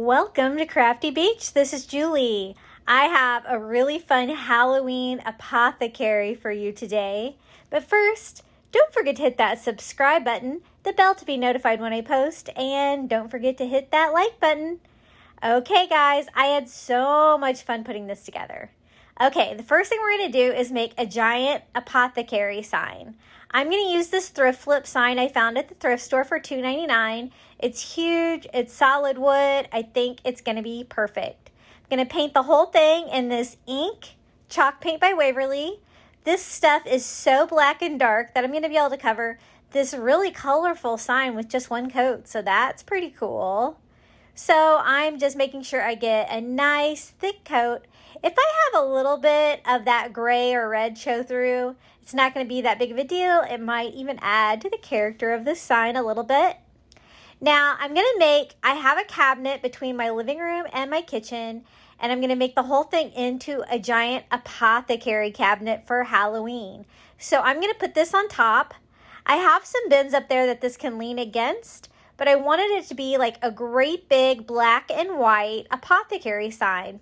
Welcome to Crafty Beach. This is Julie. I have a really fun Halloween apothecary for you today. But first, don't forget to hit that subscribe button, the bell to be notified when I post, and don't forget to hit that like button. Okay guys, I had so much fun putting this together. Okay, the first thing we're going to do is make a giant apothecary sign. I'm going to use this thrift flip sign I found at the thrift store for $2.99. It's huge, it's solid wood. I think it's going to be perfect. I'm going to paint the whole thing in this ink chalk paint by Waverly. This stuff is so black and dark that I'm going to be able to cover this really colorful sign with just one coat. So that's pretty cool. So I'm just making sure I get a nice thick coat. If I have a little bit of that gray or red show through, it's not going to be that big of a deal. It might even add to the character of this sign a little bit. Now I have a cabinet between my living room and my kitchen, and I'm going to make the whole thing into a giant apothecary cabinet for Halloween. So I'm going to put this on top. I have some bins up there that this can lean against, but I wanted it to be like a great big black and white apothecary sign.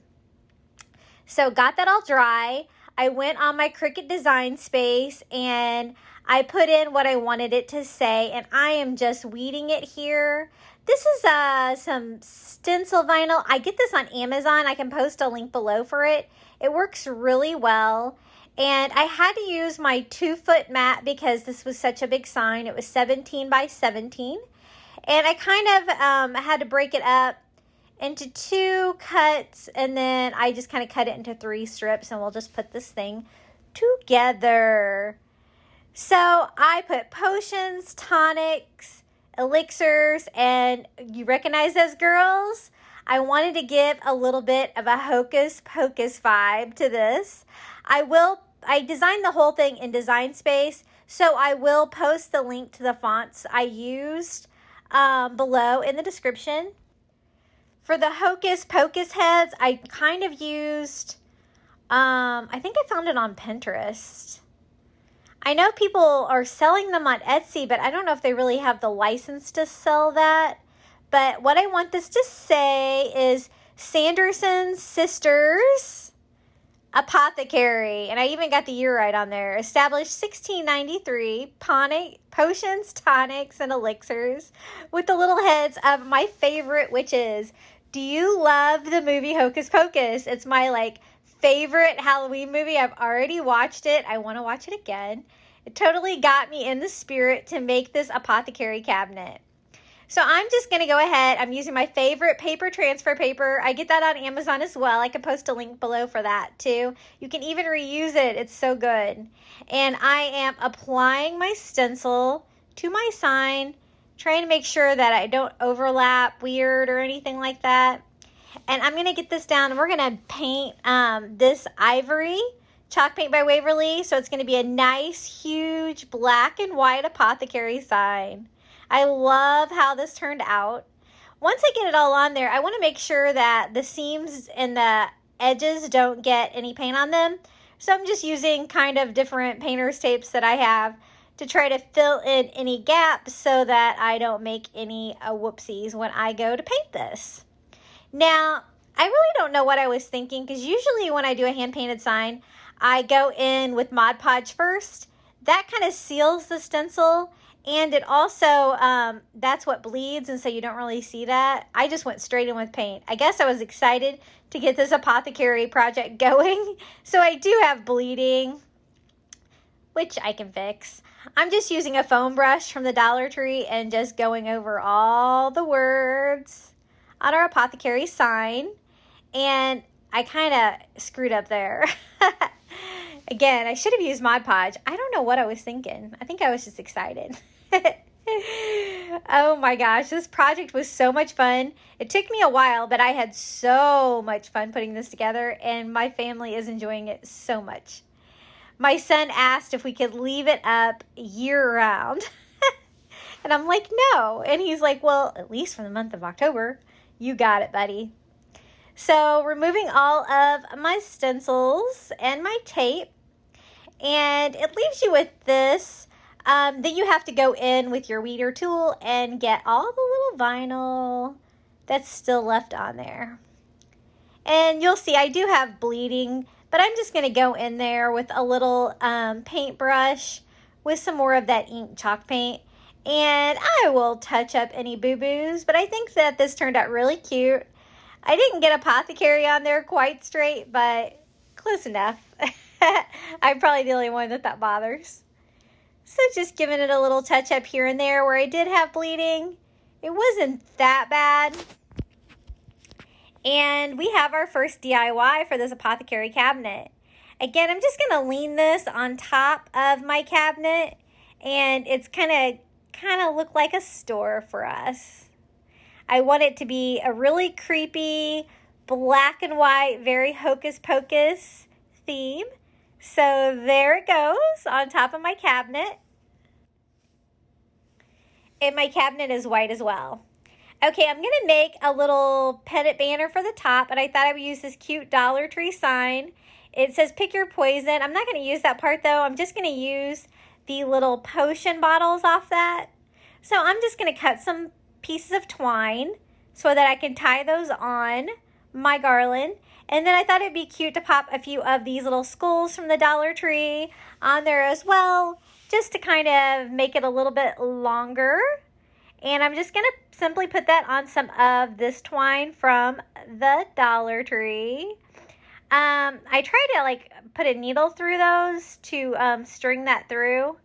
So got that all dry. I went on my Cricut design space and I put in what I wanted it to say, and I am just weeding it here. This is some Stencil Vinyl. I get this on Amazon. I can post a link below for it. It works really well. And I had to use my 2-foot mat because this was such a big sign. It was 17 by 17. And I kind of had to break it up into 2 cuts, and then I just kind of cut it into 3 strips, and we'll just put this thing together. So I put potions, tonics, elixirs, and you recognize those girls? I wanted to give a little bit of a Hocus Pocus vibe to this. I designed the whole thing in Design Space, so I will post the link to the fonts I used below in the description. For the Hocus Pocus heads, I kind of used, I think I found it on Pinterest. I know people are selling them on Etsy, but I don't know if they really have the license to sell that. But what I want this to say is Sanderson's Sisters Apothecary. And I even got the year right on there. Established 1693, potions, tonics, and elixirs with the little heads of my favorite witches. Do you love the movie Hocus Pocus? It's my favorite Halloween movie. I've already watched it. I want to watch it again. It totally got me in the spirit to make this apothecary cabinet. So I'm just going to go ahead. I'm using my favorite paper transfer paper. I get that on Amazon as well. I can post a link below for that too. You can even reuse it. It's so good. And I am applying my stencil to my sign, trying to make sure that I don't overlap weird or anything like that. And I'm going to get this down, and we're going to paint this ivory chalk paint by Waverly. So it's going to be a nice, huge black and white apothecary sign. I love how this turned out. Once I get it all on there, I want to make sure that the seams and the edges don't get any paint on them. So I'm just using kind of different painter's tapes that I have to try to fill in any gaps so that I don't make any whoopsies when I go to paint this. Now, I really don't know what I was thinking, because usually when I do a hand-painted sign, I go in with Mod Podge first. That kind of seals the stencil, and it also, that's what bleeds, and so you don't really see that. I just went straight in with paint. I guess I was excited to get this apothecary project going, so I do have bleeding, which I can fix. I'm just using a foam brush from the Dollar Tree and just going over all the words on our apothecary sign, and I kind of screwed up there. Again, I should have used Mod Podge. I don't know what I was thinking. I think I was just excited. Oh my gosh, this project was so much fun. It took me a while, but I had so much fun putting this together, and my family is enjoying it so much. My son asked if we could leave it up year-round. And I'm like, no. And he's like, well, at least for the month of October. You got it, buddy. So removing all of my stencils and my tape. And it leaves you with this. Then you have to go in with your weeder tool and get all the little vinyl that's still left on there. And you'll see I do have bleeding, but I'm just going to go in there with a little paintbrush with some more of that ink chalk paint. And I will touch up any boo-boos, but I think that this turned out really cute. I didn't get Apothecary on there quite straight, but close enough. I'm probably the only one that bothers. So just giving it a little touch up here and there where I did have bleeding. It wasn't that bad. And we have our first DIY for this Apothecary cabinet. Again, I'm just going to lean this on top of my cabinet, and it's kind of look like a store for us. I want it to be a really creepy, black and white, very Hocus Pocus theme. So there it goes on top of my cabinet. And my cabinet is white as well. Okay, I'm going to make a little pennant banner for the top, and I thought I would use this cute Dollar Tree sign. It says, pick your poison. I'm not going to use that part, though. I'm just going to use the little potion bottles off that. So I'm just going to cut some pieces of twine so that I can tie those on my garland. And then I thought it'd be cute to pop a few of these little skulls from the Dollar Tree on there as well, just to kind of make it a little bit longer. And I'm just going to simply put that on some of this twine from the Dollar Tree. I tried to put a needle through those to string that through,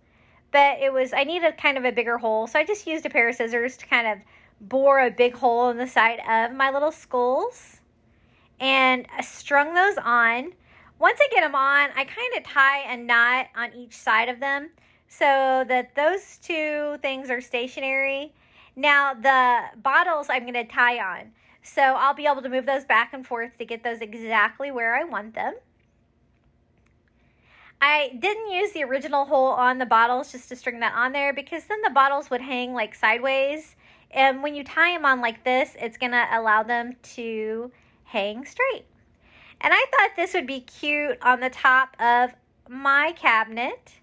but I needed kind of a bigger hole. So I just used a pair of scissors to kind of bore a big hole in the side of my little skulls. And I strung those on. Once I get them on, I kind of tie a knot on each side of them so that those two things are stationary. Now the bottles I'm going to tie on. So I'll be able to move those back and forth to get those exactly where I want them. I didn't use the original hole on the bottles just to string that on there, because then the bottles would hang sideways. And when you tie them on like this, it's going to allow them to hang straight. And I thought this would be cute on the top of my cabinet.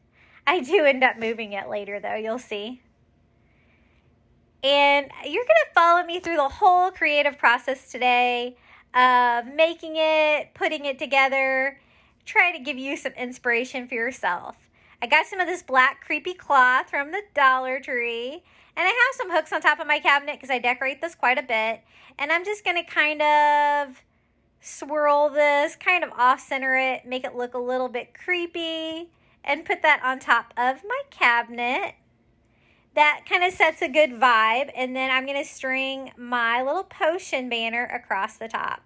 I do end up moving it later, though. You'll see. And you're going to follow me through the whole creative process today of making it, putting it together, try to give you some inspiration for yourself. I got some of this black creepy cloth from the Dollar Tree, and I have some hooks on top of my cabinet because I decorate this quite a bit. And I'm just going to kind of swirl this, kind of off-center it, make it look a little bit creepy, and put that on top of my cabinet. That kind of sets a good vibe, and then I'm going to string my little potion banner across the top.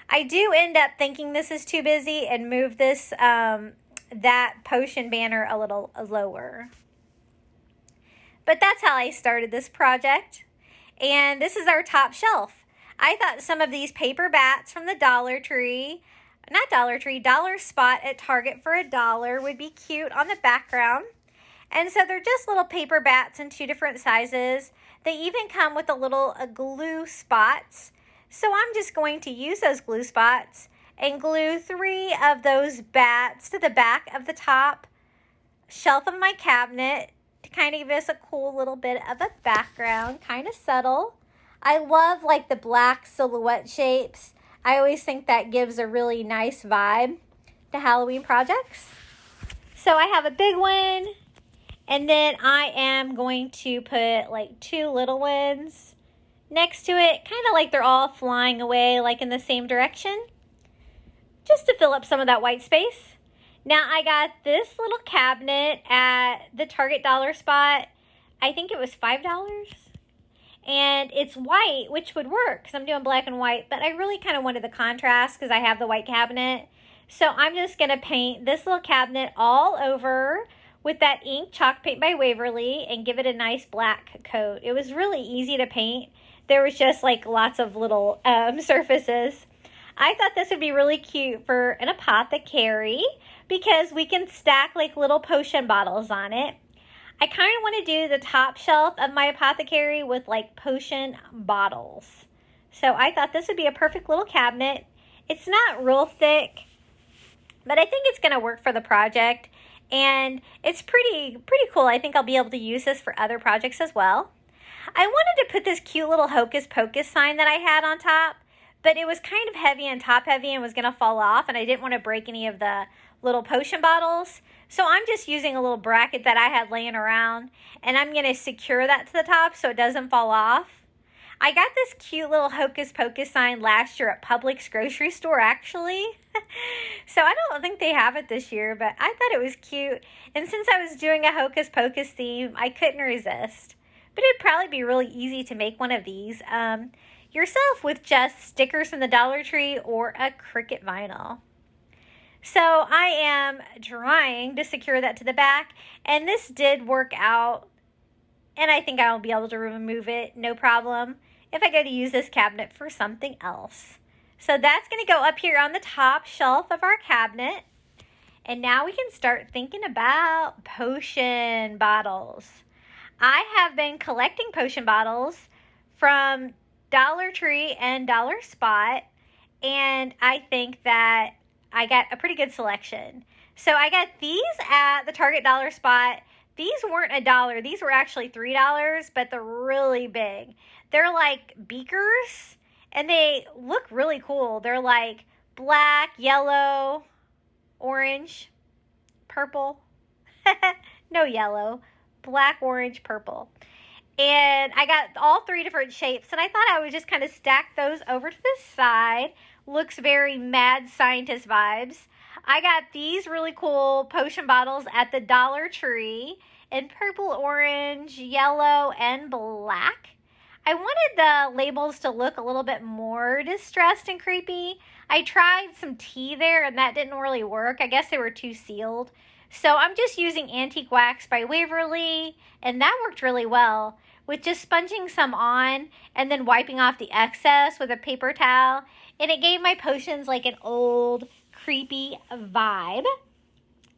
I do end up thinking this is too busy and move this, that potion banner a little lower. But that's how I started this project, and this is our top shelf. I thought some of these paper bats from the Dollar Tree, Dollar Spot at Target for $1 would be cute on the background. And so they're just little paper bats in 2 different sizes. They even come with a little glue spots. So I'm just going to use those glue spots and glue 3 of those bats to the back of the top shelf of my cabinet to kind of give us a cool little bit of a background, kind of subtle. I love the black silhouette shapes. I always think that gives a really nice vibe to Halloween projects. So I have a big one. And then I am going to put 2 little ones next to it, kind of like they're all flying away in the same direction, just to fill up some of that white space. Now I got this little cabinet at the Target Dollar Spot. I think it was $5. And it's white, which would work because I'm doing black and white, but I really kind of wanted the contrast because I have the white cabinet. So I'm just going to paint this little cabinet all over with that ink chalk paint by Waverly and give it a nice black coat. It was really easy to paint. There was just lots of little surfaces. I thought this would be really cute for an apothecary because we can stack little potion bottles on it. I kind of want to do the top shelf of my apothecary with potion bottles. So I thought this would be a perfect little cabinet. It's not real thick, but I think it's going to work for the project. And it's pretty cool. I think I'll be able to use this for other projects as well. I wanted to put this cute little Hocus Pocus sign that I had on top, but it was kind of heavy and top heavy and was going to fall off, and I didn't want to break any of the little potion bottles. So I'm just using a little bracket that I had laying around, and I'm going to secure that to the top so it doesn't fall off. I got this cute little Hocus Pocus sign last year at Publix grocery store, actually. So I don't think they have it this year, but I thought it was cute. And since I was doing a Hocus Pocus theme, I couldn't resist. But it'd probably be really easy to make one of these yourself with just stickers from the Dollar Tree or a Cricut vinyl. So I am trying to secure that to the back, and this did work out, and I think I'll be able to remove it, no problem, if I go to use this cabinet for something else. So that's going to go up here on the top shelf of our cabinet, and now we can start thinking about potion bottles. I have been collecting potion bottles from Dollar Tree and Dollar Spot, and I think that I got a pretty good selection. So I got these at the Target Dollar Spot. These weren't $1. These were actually $3, but they're really big. They're like beakers, and they look really cool. They're like black, yellow, orange, purple. No yellow. Black, orange, purple. And I got all 3 different shapes, and I thought I would just kind of stack those over to the side. Looks very mad scientist vibes. I got these really cool potion bottles at the Dollar Tree in purple, orange, yellow, and black. I wanted the labels to look a little bit more distressed and creepy. I tried some tea there, and that didn't really work. I guess they were too sealed. So I'm just using Antique Wax by Waverly, and that worked really well with just sponging some on and then wiping off the excess with a paper towel. And it gave my potions like an old, creepy vibe.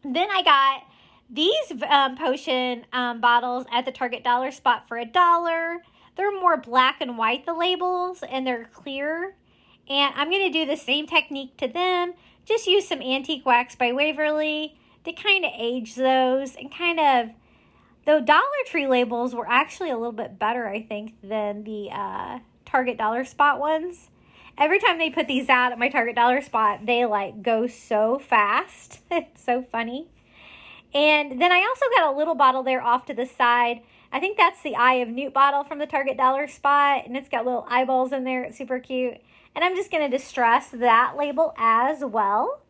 Then I got these potion bottles at the Target Dollar Spot for $1. They're more black and white, the labels, and they're clear. And I'm going to do the same technique to them. Just use some Antique Wax by Waverly to kind of age those and kind of, though Dollar Tree labels were actually a little bit better, I think, than the Target Dollar Spot ones. Every time they put these out at my Target Dollar Spot, they like go so fast. It's so funny. And then I also got a little bottle there off to the side. I think that's the Eye of Newt bottle from the Target Dollar Spot, and it's got little eyeballs in there. It's super cute. And I'm just going to distress that label as well.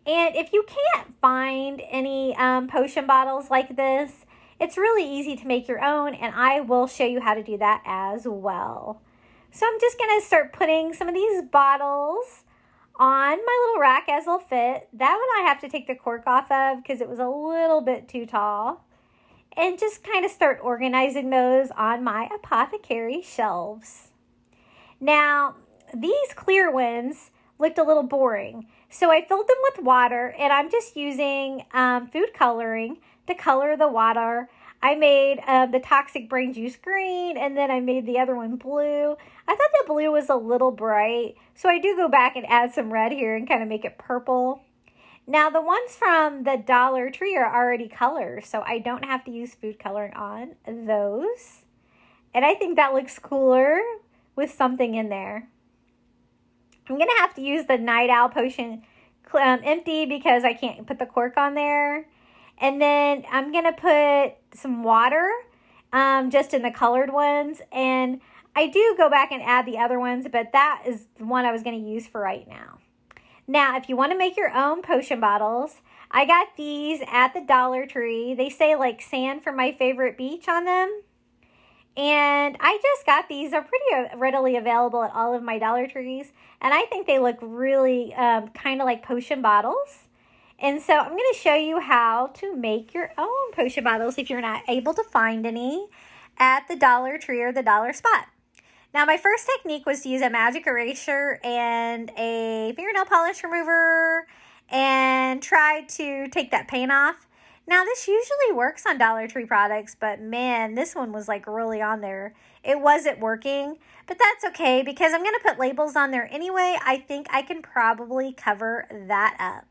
And if you can't find any potion bottles like this, it's really easy to make your own, and I will show you how to do that as well. So I'm just going to start putting some of these bottles on my little rack as they'll fit. That one I have to take the cork off of because it was a little bit too tall. And just kind of start organizing those on my Apothecary shelves. Now, these clear ones looked a little boring. So I filled them with water, and I'm just using food coloring to color the water. I made the Toxic Brain Juice green, and then I made the other one blue. I thought the blue was a little bright, so I do go back and add some red here and kind of make it purple. Now, the ones from the Dollar Tree are already colored, so I don't have to use food coloring on those. And I think that looks cooler with something in there. I'm going to have to use the Night Owl potion empty because I can't put the cork on there. And then I'm going to put some water just in the colored ones. And I do go back and add the other ones, but that is the one I was going to use for right now. Now, if you want to make your own potion bottles, I got these at the Dollar Tree. They say like sand from my favorite beach on them. And I just got these. They're pretty readily available at all of my Dollar Trees. And I think they look really kind of like potion bottles. And so I'm going to show you how to make your own potion bottles if you're not able to find any at the Dollar Tree or the Dollar Spot. Now, my first technique was to use a magic eraser and a fingernail polish remover and try to take that paint off. Now, this usually works on Dollar Tree products, but man, this one was like really on there. It wasn't working, but that's okay because I'm going to put labels on there anyway. I think I can probably cover that up.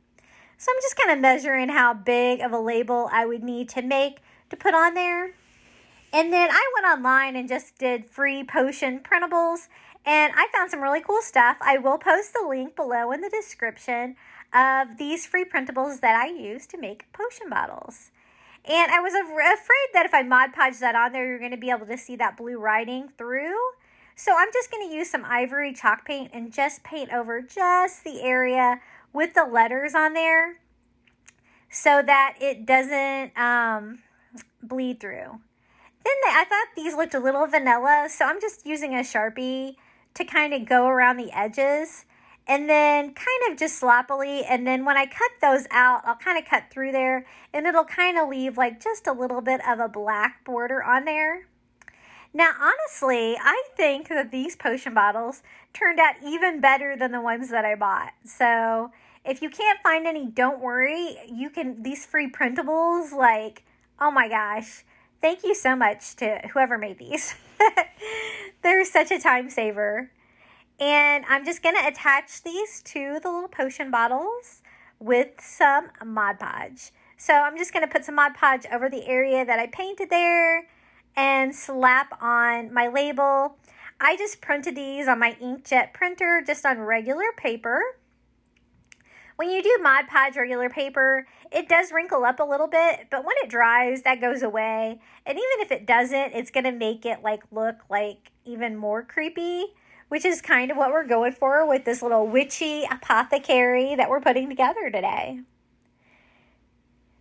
So I'm just kind of measuring how big of a label I would need to make to put on there. And then I went online and just did free potion printables, and I found some really cool stuff. I will post the link below in the description of these free printables that I use to make potion bottles. And I was afraid that if I Mod Podged that on there, you're going to be able to see that blue writing through. So I'm just going to use some ivory chalk paint and just paint over just the area with the letters on there so that it doesn't bleed through. Then I thought these looked a little vanilla, so I'm just using a Sharpie to kind of go around the edges and then kind of just sloppily. And then when I cut those out, I'll kind of cut through there and it'll kind of leave like just a little bit of a black border on there. Now, honestly, I think that these potion bottles turned out even better than the ones that I bought. So if you can't find any, don't worry. You can, these free printables, like, oh my gosh. Thank you so much to whoever made these. They're such a time saver. And I'm just going to attach these to the little potion bottles with some Mod Podge. So I'm just going to put some Mod Podge over the area that I painted there and slap on my label. I just printed these on my inkjet printer, just on regular paper. When you do Mod Podge regular paper, it does wrinkle up a little bit, but when it dries, that goes away. And even if it doesn't, it's going to make it look like even more creepy, which is kind of what we're going for with this little witchy apothecary that we're putting together today.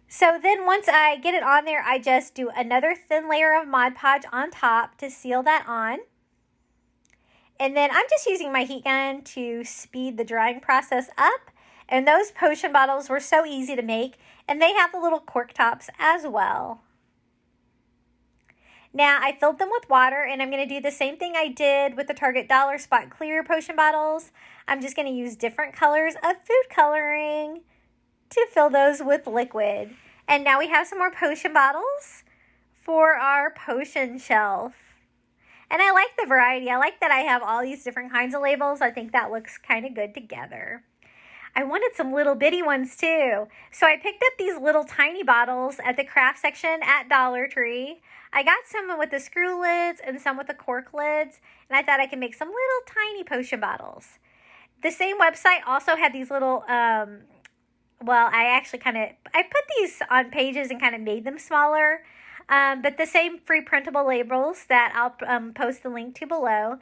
So then once I get it on there, I just do another thin layer of Mod Podge on top to seal that on. And then I'm just using my heat gun to speed the drying process up. And those potion bottles were so easy to make, and they have the little cork tops as well. Now, I filled them with water, and I'm going to do the same thing I did with the Target Dollar Spot Clear potion bottles. I'm just going to use different colors of food coloring to fill those with liquid. And now we have some more potion bottles for our potion shelf. And I like the variety. I like that I have all these different kinds of labels. I think that looks kind of good together. I wanted some little bitty ones too. So I picked up these little tiny bottles at the craft section at Dollar Tree. I got some with the screw lids and some with the cork lids. And I thought I could make some little tiny potion bottles. The same website also had these little, I put these on pages and kind of made them smaller. But the same free printable labels that I'll post the link to below.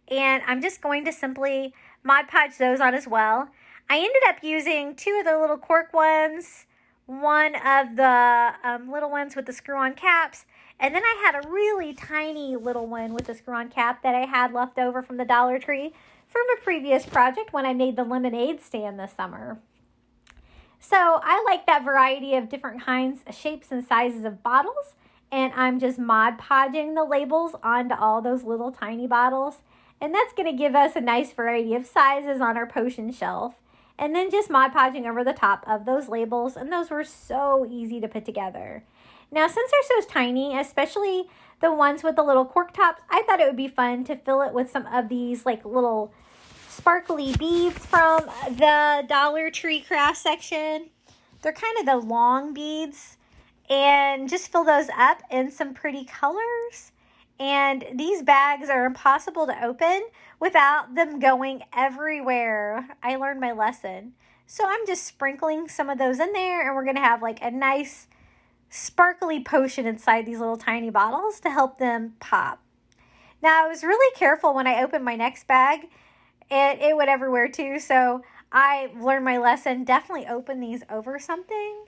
And I'm just going to simply Mod Podge those on as well. I ended up using two of the little cork ones, one of the little ones with the screw-on caps, and then I had a really tiny little one with the screw-on cap that I had left over from the Dollar Tree from a previous project when I made the lemonade stand this summer. So I like that variety of different kinds, shapes, and sizes of bottles, and I'm just Mod Podging the labels onto all those little tiny bottles, and that's going to give us a nice variety of sizes on our potion shelf. And then just Mod Podging over the top of those labels. And those were so easy to put together. Now, since they're so tiny, especially the ones with the little cork tops, I thought it would be fun to fill it with some of these like little sparkly beads from the Dollar Tree craft section. They're kind of the long beads. And just fill those up in some pretty colors. And these bags are impossible to open without them going everywhere. I learned my lesson. So I'm just sprinkling some of those in there, and we're going to have like a nice sparkly potion inside these little tiny bottles to help them pop. Now, I was really careful when I opened my next bag, and it went everywhere too. So I learned my lesson. Definitely open these over something.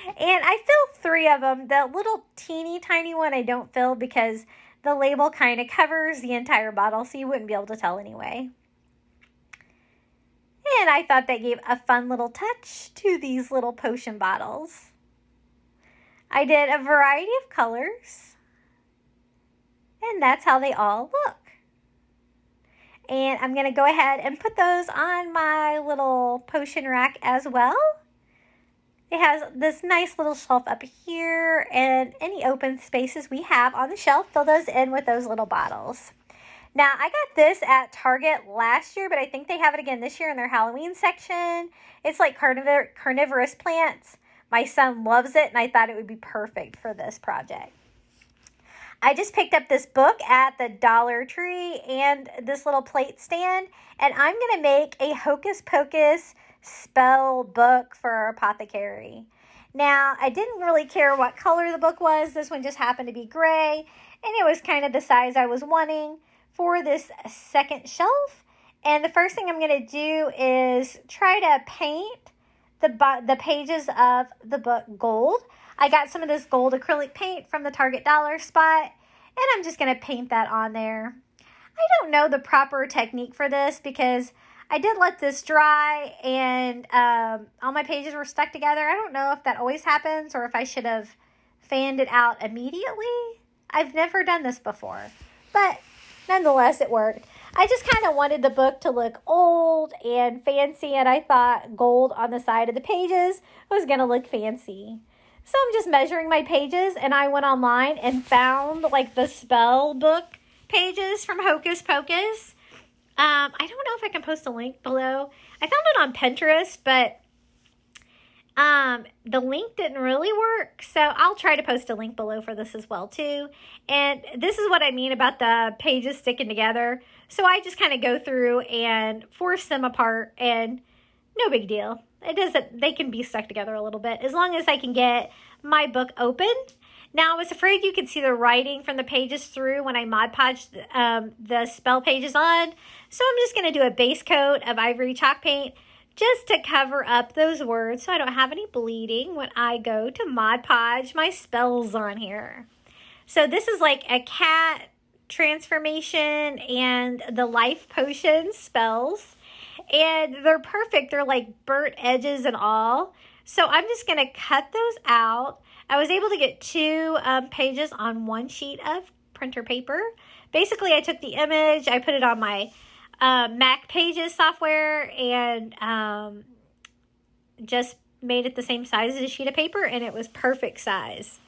And I filled 3 of them. The little teeny tiny one I don't fill because the label kind of covers the entire bottle, so you wouldn't be able to tell anyway. And I thought that gave a fun little touch to these little potion bottles. I did a variety of colors, and that's how they all look. And I'm going to go ahead and put those on my little potion rack as well. It has this nice little shelf up here, and any open spaces we have on the shelf, fill those in with those little bottles. Now, I got this at Target last year, but I think they have it again this year in their Halloween section. It's like carnivorous plants. My son loves it, and I thought it would be perfect for this project. I just picked up this book at the Dollar Tree and this little plate stand, and I'm going to make a Hocus Pocus spell book for our apothecary. Now, I didn't really care what color the book was. This one just happened to be gray, and it was kind of the size I was wanting for this second shelf. And the first thing I'm going to do is try to paint the pages of the book gold. I got some of this gold acrylic paint from the Target dollar spot, and I'm just going to paint that on there. I don't know the proper technique for this because I did let this dry and all my pages were stuck together. I don't know if that always happens or if I should have fanned it out immediately. I've never done this before, but nonetheless, it worked. I just kind of wanted the book to look old and fancy, and I thought gold on the side of the pages was going to look fancy. So I'm just measuring my pages, and I went online and found like the spell book pages from Hocus Pocus. I don't know if I can post a link below. I found it on Pinterest, but the link didn't really work, so I'll try to post a link below for this as well too. And this is what I mean about the pages sticking together. So I just kind of go through and force them apart, and no big deal. It doesn't, they can be stuck together a little bit as long as I can get my book open. Now, I was afraid you could see the writing from the pages through when I Mod Podged the spell pages on. So I'm just going to do a base coat of ivory chalk paint just to cover up those words so I don't have any bleeding when I go to Mod Podge my spells on here. So this is like a cat transformation and the life potion spells. And they're perfect. They're like burnt edges and all. So I'm just going to cut those out. I was able to get 2 pages on 1 sheet of printer paper. Basically, I took the image, I put it on my Mac Pages software, and just made it the same size as a sheet of paper, and it was perfect size.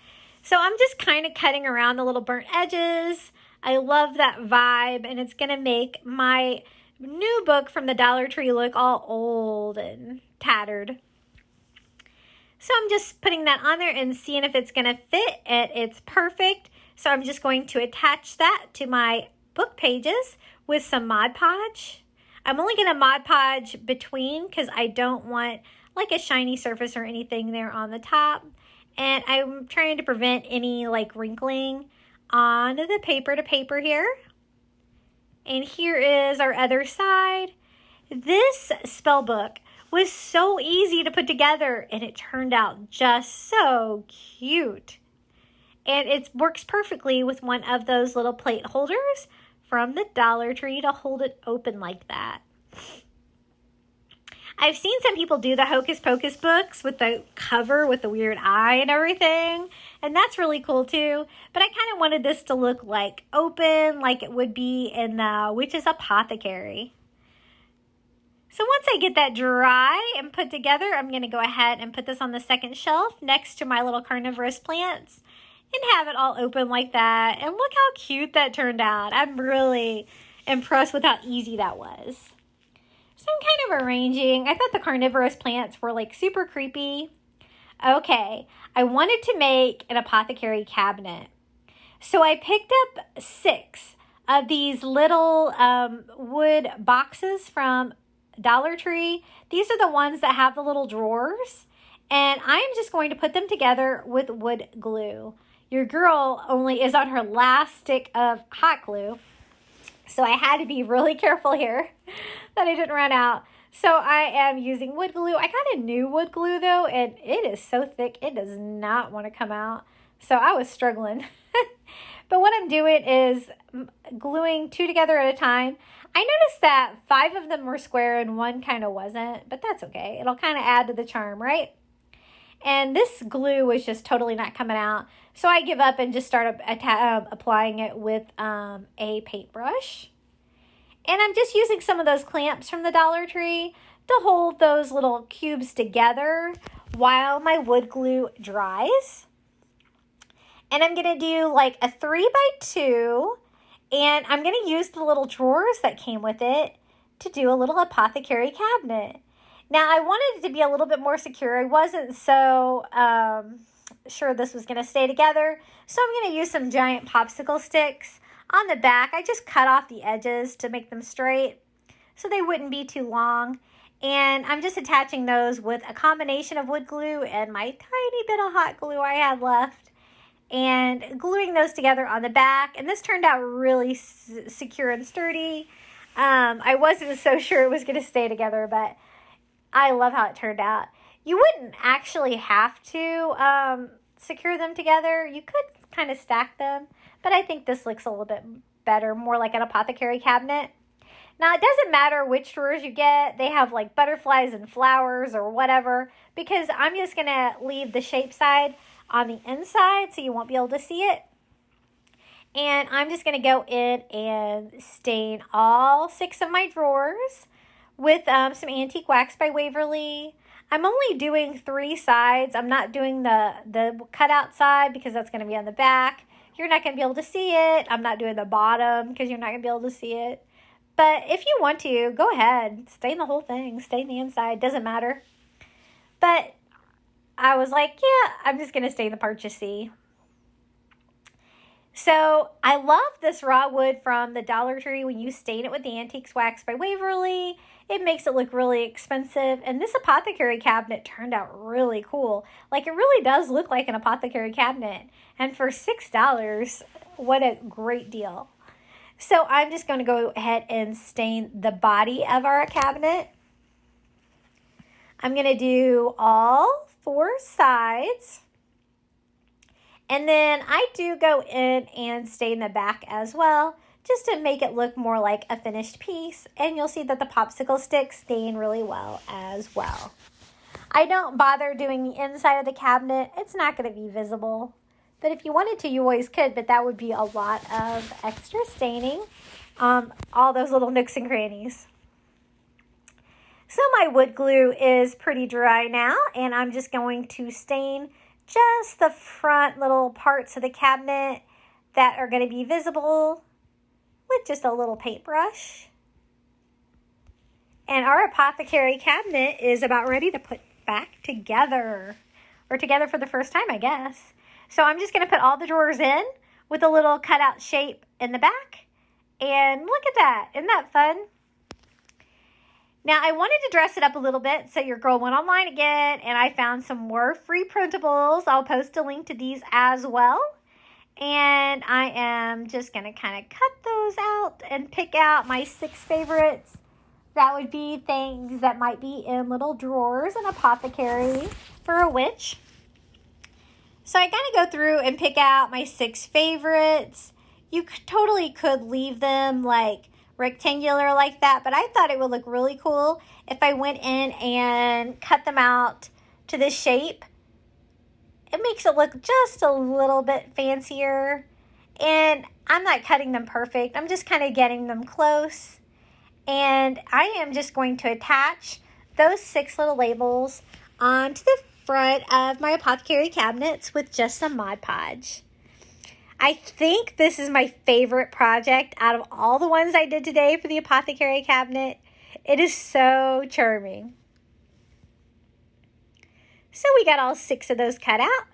So I'm just kind of cutting around the little burnt edges. I love that vibe, and it's going to make my new book from the Dollar Tree look all old and tattered. So I'm just putting that on there and seeing if it's going to fit, and it's perfect. So I'm just going to attach that to my book pages with some Mod Podge. I'm only going to Mod Podge between because I don't want like a shiny surface or anything there on the top. And I'm trying to prevent any like wrinkling on the paper to paper here. And here is our other side. This spell book was so easy to put together, and it turned out just so cute. And it works perfectly with one of those little plate holders from the Dollar Tree to hold it open like that. I've seen some people do the Hocus Pocus books with the cover with the weird eye and everything, and that's really cool too. But I kind of wanted this to look like open, like it would be in the Witch's Apothecary. So once I get that dry and put together, I'm going to go ahead and put this on the second shelf next to my little carnivorous plants and have it all open like that. And look how cute that turned out. I'm really impressed with how easy that was. So I'm kind of arranging. I thought the carnivorous plants were like super creepy. Okay, I wanted to make an apothecary cabinet. So I picked up 6 of these little wood boxes from Dollar Tree. These are the ones that have the little drawers, and I'm just going to put them together with wood glue. Your girl only is on her last stick of hot glue, so I had to be really careful here that I didn't run out. So I am using wood glue. I got a new wood glue though, and it is so thick it does not want to come out, so I was struggling. But what I'm doing is gluing 2 together at a time. I noticed that 5 of them were square and 1 kind of wasn't, but that's okay. It'll kind of add to the charm, right? And this glue was just totally not coming out. So I give up and just start applying it with a paintbrush. And I'm just using some of those clamps from the Dollar Tree to hold those little cubes together while my wood glue dries. And I'm going to do like a 3x2. And I'm going to use the little drawers that came with it to do a little apothecary cabinet. Now, I wanted it to be a little bit more secure. I wasn't so sure this was going to stay together. So I'm going to use some giant popsicle sticks. On the back, I just cut off the edges to make them straight so they wouldn't be too long. And I'm just attaching those with a combination of wood glue and my tiny bit of hot glue I had left, and gluing those together on the back. And this turned out really secure and sturdy. I wasn't so sure it was going to stay together, but I love how it turned out. You wouldn't actually have to secure them together. You could kind of stack them, but I think this looks a little bit better, more like an apothecary cabinet. Now, it doesn't matter which drawers you get. They have like butterflies and flowers or whatever, because I'm just going to leave the shape side on the inside so you won't be able to see it. And I'm just going to go in and stain all 6 of my drawers with some antique wax by Waverly. I'm only doing 3 sides. I'm not doing the cutout side because that's going to be on the back. You're not going to be able to see it. I'm not doing the bottom because you're not going to be able to see it. But if you want to, go ahead. Stain the whole thing. Stain the inside. Doesn't matter. But I was like, yeah, I'm just going to stain the part you see. So I love this raw wood from the Dollar Tree when you stain it with the Antiques Wax by Waverly. It makes it look really expensive. And this apothecary cabinet turned out really cool. Like, it really does look like an apothecary cabinet. And for $6, what a great deal. So I'm just going to go ahead and stain the body of our cabinet. I'm going to do all 4 sides. And then I do go in and stain the back as well, just to make it look more like a finished piece. And you'll see that the popsicle sticks stain really well as well. I don't bother doing the inside of the cabinet. It's not going to be visible. But if you wanted to, you always could, but that would be a lot of extra staining, all those little nooks and crannies. So my wood glue is pretty dry now, and I'm just going to stain just the front little parts of the cabinet that are going to be visible with just a little paintbrush. And our apothecary cabinet is about ready to put back together, or together for the first time, I guess. So I'm just going to put all the drawers in with a little cutout shape in the back. And look at that. Isn't that fun? Now, I wanted to dress it up a little bit, so your girl went online again, and I found some more free printables. I'll post a link to these as well. And I am just going to kind of cut those out and pick out my 6 favorites. That would be things that might be in little drawers, an apothecary for a witch. So I kind of go through and pick out my 6 favorites. You totally could leave them like rectangular like that, but I thought it would look really cool if I went in and cut them out to this shape. It makes it look just a little bit fancier, and I'm not cutting them perfect. I'm just kind of getting them close, and I am just going to attach those 6 little labels onto the front of my apothecary cabinets with just some Mod Podge. I think this is my favorite project out of all the ones I did today for the apothecary cabinet. It is so charming. So we got all 6 of those cut out.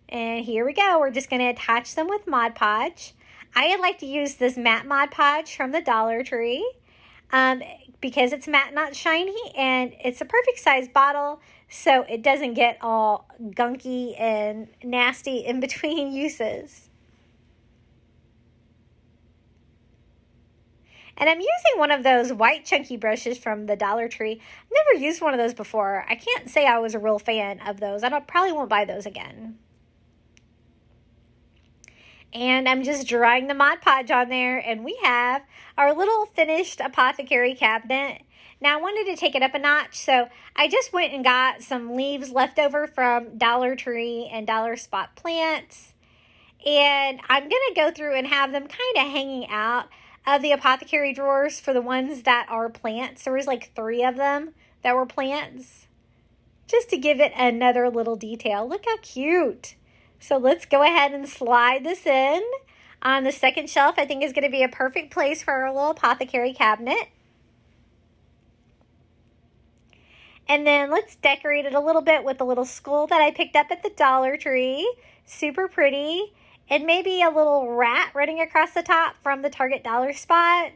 And here we go. We're just going to attach them with Mod Podge. I like to use this matte Mod Podge from the Dollar Tree because it's matte, not shiny, and it's a perfect size bottle, so it doesn't get all gunky and nasty in between uses. And I'm using one of those white chunky brushes from the Dollar Tree. I've never used one of those before. I can't say I was a real fan of those. Probably won't buy those again. And I'm just drawing the Mod Podge on there, and we have our little finished apothecary cabinet. Now I wanted to take it up a notch, so I just went and got some leaves left over from Dollar Tree and Dollar Spot plants. And I'm going to go through and have them kind of hanging out of the apothecary drawers for the ones that are plants. There was like 3 of them that were plants, just to give it another little detail. Look how cute. So let's go ahead and slide this in on the second shelf. I think is going to be a perfect place for our little apothecary cabinet. And then let's decorate it a little bit with a little skull that I picked up at the Dollar Tree. Super pretty. And maybe a little rat running across the top from the Target dollar spot.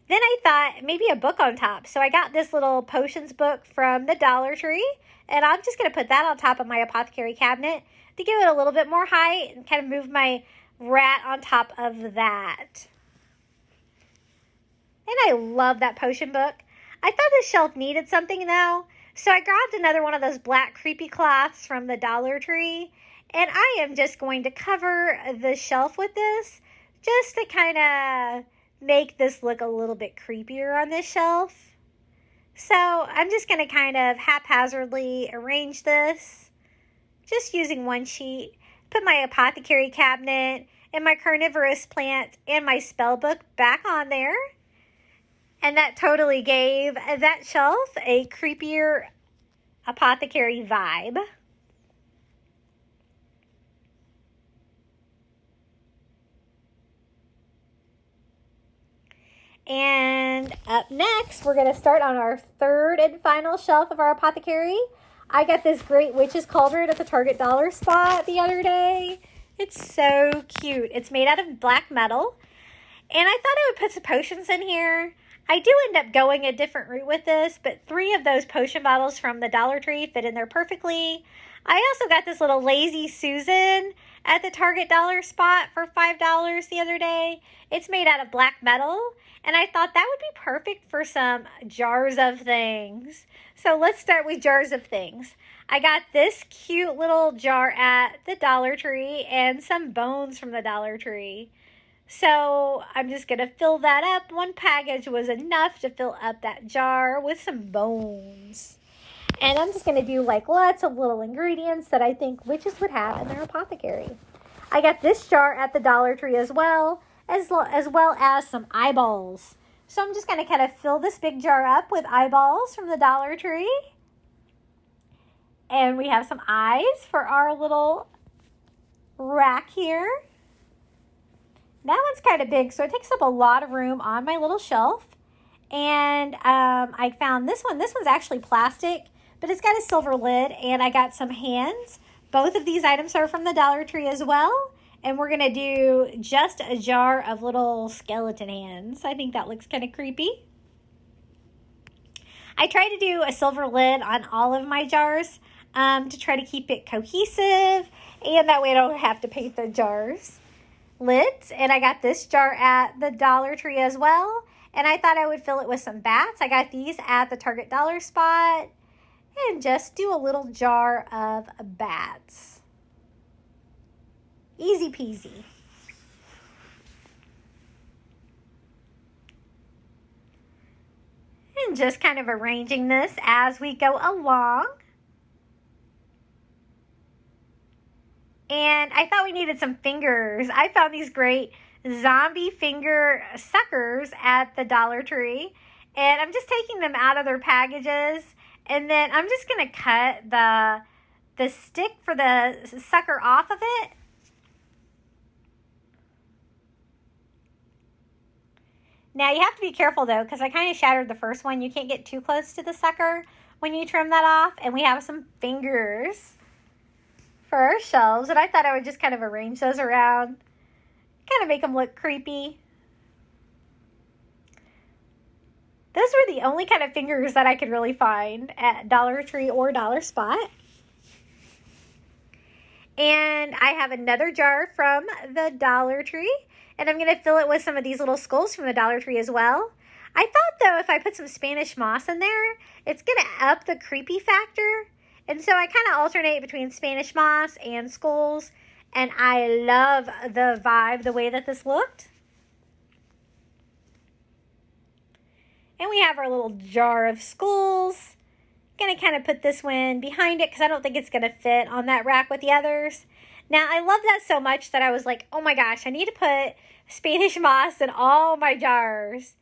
Then I thought maybe a book on top. So I got this little potions book from the Dollar Tree. And I'm just going to put that on top of my apothecary cabinet to give it a little bit more height and kind of move my rat on top of that. And I love that potion book. I thought this shelf needed something though. So I grabbed another one of those black creepy cloths from the Dollar Tree. And I am just going to cover the shelf with this just to kind of make this look a little bit creepier on this shelf. So I'm just going to kind of haphazardly arrange this, just using one sheet. Put my apothecary cabinet and my carnivorous plants and my spell book back on there. And that totally gave that shelf a creepier apothecary vibe. And up next, we're going to start on our third and final shelf of our apothecary. I got this great witch's cauldron at the Target dollar spot the other day. It's so cute. It's made out of black metal. And I thought I would put some potions in here. I do end up going a different route with this, but 3 of those potion bottles from the Dollar Tree fit in there perfectly. I also got this little Lazy Susan at the Target dollar spot for $5 the other day. It's made out of black metal, and I thought that would be perfect for some jars of things. So let's start with jars of things. I got this cute little jar at the Dollar Tree and some bones from the Dollar Tree. So I'm just going to fill that up. One package was enough to fill up that jar with some bones. And I'm just going to do like lots of little ingredients that I think witches would have in their apothecary. I got this jar at the Dollar Tree as well as some eyeballs. So I'm just going to kind of fill this big jar up with eyeballs from the Dollar Tree. And we have some eyes for our little rack here. That one's kind of big, so it takes up a lot of room on my little shelf. And I found this one. This one's actually plastic, but it's got a silver lid, and I got some hands. Both of these items are from the Dollar Tree as well. And we're going to do just a jar of little skeleton hands. I think that looks kind of creepy. I try to do a silver lid on all of my jars to try to keep it cohesive, and that way I don't have to paint the jars lids. And I got this jar at the Dollar Tree as well, and I thought I would fill it with some bats. I got these at the Target dollar spot, and just do a little jar of bats. Easy peasy. And just kind of arranging this as we go along. And I thought we needed some fingers. I found these great zombie finger suckers at the Dollar Tree. And I'm just taking them out of their packages. And then I'm just going to cut the stick for the sucker off of it. Now you have to be careful though, because I kind of shattered the first one. You can't get too close to the sucker when you trim that off. And we have some fingers for our shelves, and I thought I would just kind of arrange those around, kind of make them look creepy. Those were the only kind of fingers that I could really find at Dollar Tree or Dollar Spot. And I have another jar from the Dollar Tree, and I'm going to fill it with some of these little skulls from the Dollar Tree as well. I thought though if I put some Spanish moss in there, it's going to up the creepy factor. And so I kind of alternate between Spanish moss and skulls. And I love the vibe, the way that this looked. And we have our little jar of skulls. Going to kind of put this one behind it because I don't think it's going to fit on that rack with the others. Now, I love that so much that I was like, oh my gosh, I need to put Spanish moss in all my jars.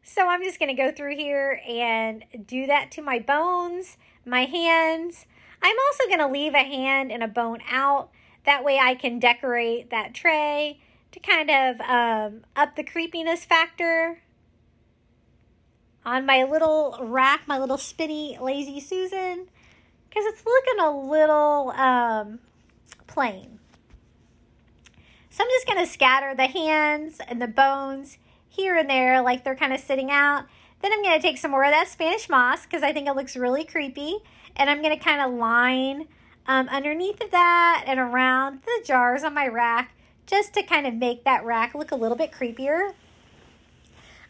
So I'm just going to go through here and do that to my bones, my hands. I'm also going to leave a hand and a bone out. That way I can decorate that tray to kind of up the creepiness factor. on my little rack, my little spinny Lazy Susan, because it's looking a little plain. So I'm just going to scatter the hands and the bones here and there like they're kind of sitting out. Then I'm going to take some more of that Spanish moss because I think it looks really creepy. And I'm going to kind of line underneath of that and around the jars on my rack just to kind of make that rack look a little bit creepier.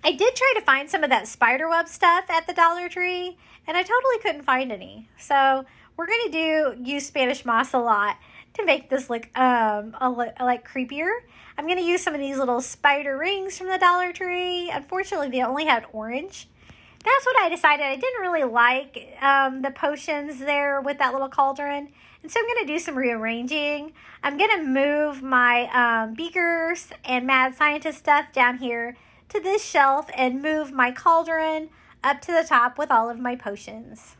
I did try to find some of that spiderweb stuff at the Dollar Tree, and I totally couldn't find any. So we're going to use Spanish moss a lot to make this look like creepier. I'm going to use some of these little spider rings from the Dollar Tree. Unfortunately, they only had orange. That's what I decided. I didn't really like the potions there with that little cauldron. And so I'm going to do some rearranging. I'm going to move my beakers and mad scientist stuff down here to this shelf and move my cauldron up to the top with all of my potions.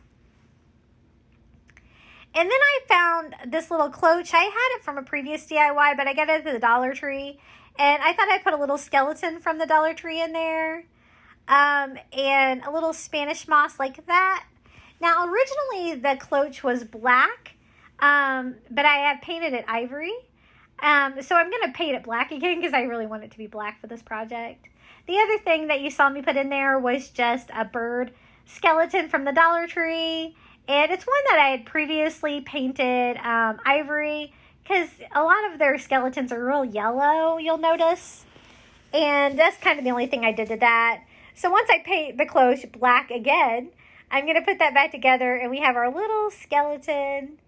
And then I found this little cloche. I had it from a previous DIY, but I got it at the Dollar Tree. And I thought I'd put a little skeleton from the Dollar Tree in there. And a little Spanish moss like that. Now, originally the cloche was black, but I had painted it ivory. So I'm going to paint it black again because I really want it to be black for this project. The other thing that you saw me put in there was just a bird skeleton from the Dollar Tree. And it's one that I had previously painted ivory because a lot of their skeletons are real yellow, you'll notice. And that's kind of the only thing I did to that. So once I paint the cloche black again, I'm going to put that back together and we have our little skeleton.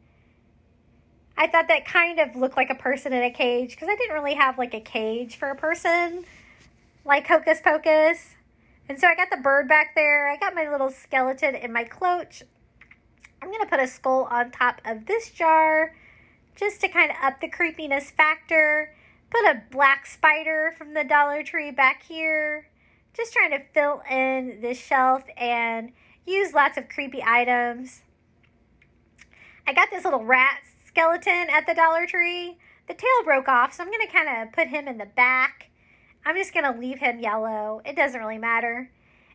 I thought that kind of looked like a person in a cage because I didn't really have like a cage for a person like Hocus Pocus. And so I got the bird back there. I got my little skeleton in my cloche. I'm going to put a skull on top of this jar just to kind of up the creepiness factor. Put a black spider from the Dollar Tree back here. Just trying to fill in this shelf and use lots of creepy items. I got this little rat skeleton at the Dollar Tree. The tail broke off, so I'm going to kind of put him in the back. I'm just going to leave him yellow. It doesn't really matter.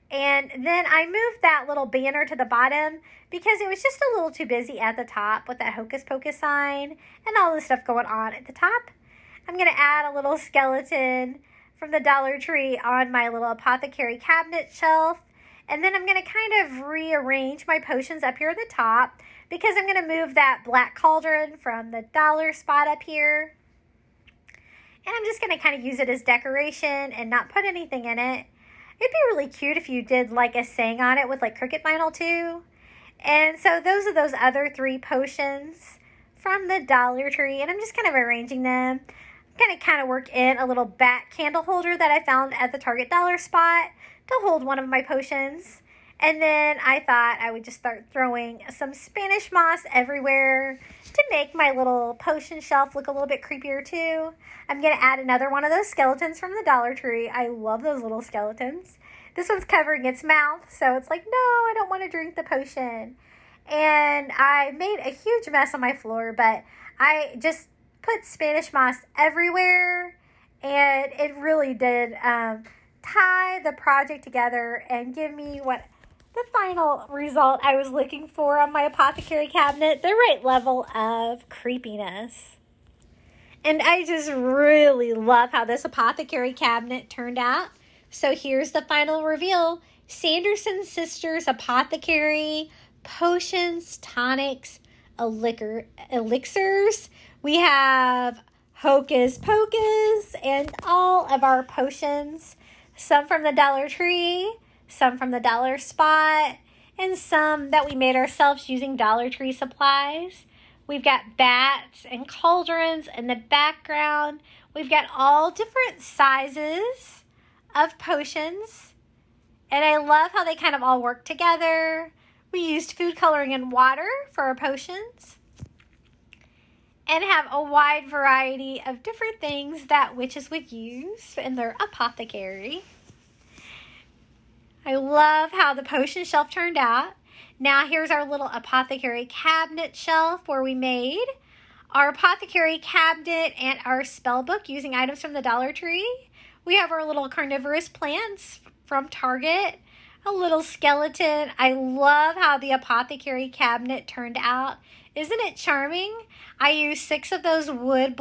And then I moved that little banner to the bottom because it was just a little too busy at the top with that Hocus Pocus sign and all the stuff going on at the top. I'm going to add a little skeleton from the Dollar Tree on my little apothecary cabinet shelf. And then I'm going to kind of rearrange my potions up here at the top because I'm going to move that black cauldron from the dollar spot up here. And I'm just going to kind of use it as decoration and not put anything in it. It'd be really cute if you did like a saying on it with like Cricut vinyl too. And so those are those other 3 potions from the Dollar Tree. And I'm just kind of arranging them. I'm going to kind of work in a little bat candle holder that I found at the Target dollar spot to hold one of my potions. And then I thought I would just start throwing some Spanish moss everywhere to make my little potion shelf look a little bit creepier too. I'm going to add another one of those skeletons from the Dollar Tree. I love those little skeletons. This one's covering its mouth, so it's like, no, I don't want to drink the potion. And I made a huge mess on my floor, but I just put Spanish moss everywhere, and it really did tie the project together and give me what the final result I was looking for on my apothecary cabinet, the right level of creepiness. And I just really love how this apothecary cabinet turned out. So here's the final reveal. Sanderson Sisters Apothecary, Potions, Tonics, Elixirs. We have Hocus Pocus and all of our potions. Some from the Dollar Tree, some from the Dollar Spot, and some that we made ourselves using Dollar Tree supplies. We've got bats and cauldrons in the background. We've got all different sizes of potions. And I love how they kind of all work together. We used food coloring and water for our potions. And have a wide variety of different things that witches would use in their apothecary. I love how the potion shelf turned out. Now here's our little apothecary cabinet shelf where we made our apothecary cabinet and our spell book using items from the Dollar Tree. We have our little carnivorous plants from Target. a little skeleton. I love how the apothecary cabinet turned out. Isn't it charming? I used 6 of those wood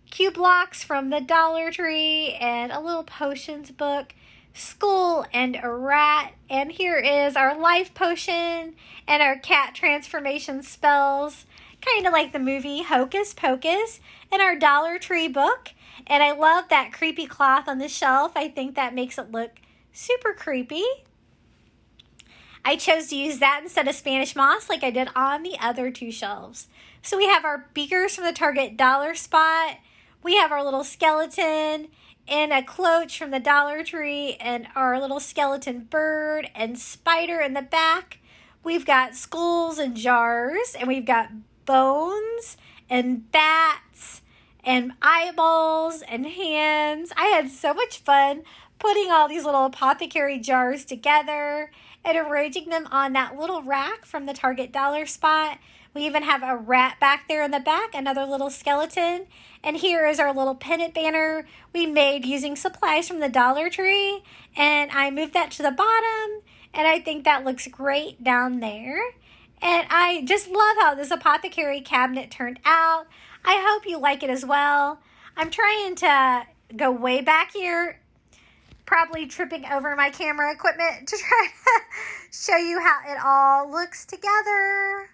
cube blocks from the Dollar Tree and a little potions book, skull and a rat. And here is our life potion and our cat transformation spells, kind of like the movie Hocus Pocus, and our Dollar Tree book. And I love that creepy cloth on the shelf. I think that makes it look super creepy. I chose to use that instead of Spanish moss like I did on the other 2 shelves. So we have our beakers from the Target dollar spot. We have our little skeleton and a cloche from the Dollar Tree and our little skeleton bird and spider in the back. We've got skulls and jars, and we've got bones and bats and eyeballs and hands. I had so much fun putting all these little apothecary jars together and arranging them on that little rack from the Target dollar spot. We even have a rat back there in the back, another little skeleton. And here is our little pennant banner we made using supplies from the Dollar Tree. And I moved that to the bottom, and I think that looks great down there. And I just love how this apothecary cabinet turned out. I hope you like it as well. I'm trying to go way back here, probably tripping over my camera equipment to try to show you how it all looks together.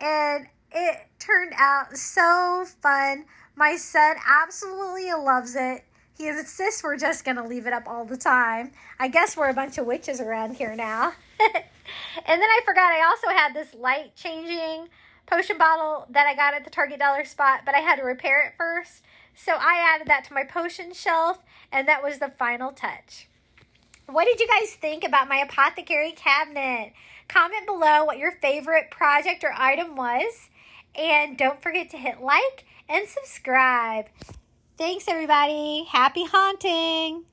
And it turned out so fun. My son absolutely loves it. He insists we're just going to leave it up all the time. I guess we're a bunch of witches around here now. And then I forgot I also had this light changing potion bottle that I got at the Target dollar spot, but I had to repair it first. So I added that to my potion shelf, and that was the final touch. What did you guys think about my apothecary cabinet? Comment below what your favorite project or item was. And don't forget to hit like and subscribe. Thanks, everybody. Happy haunting.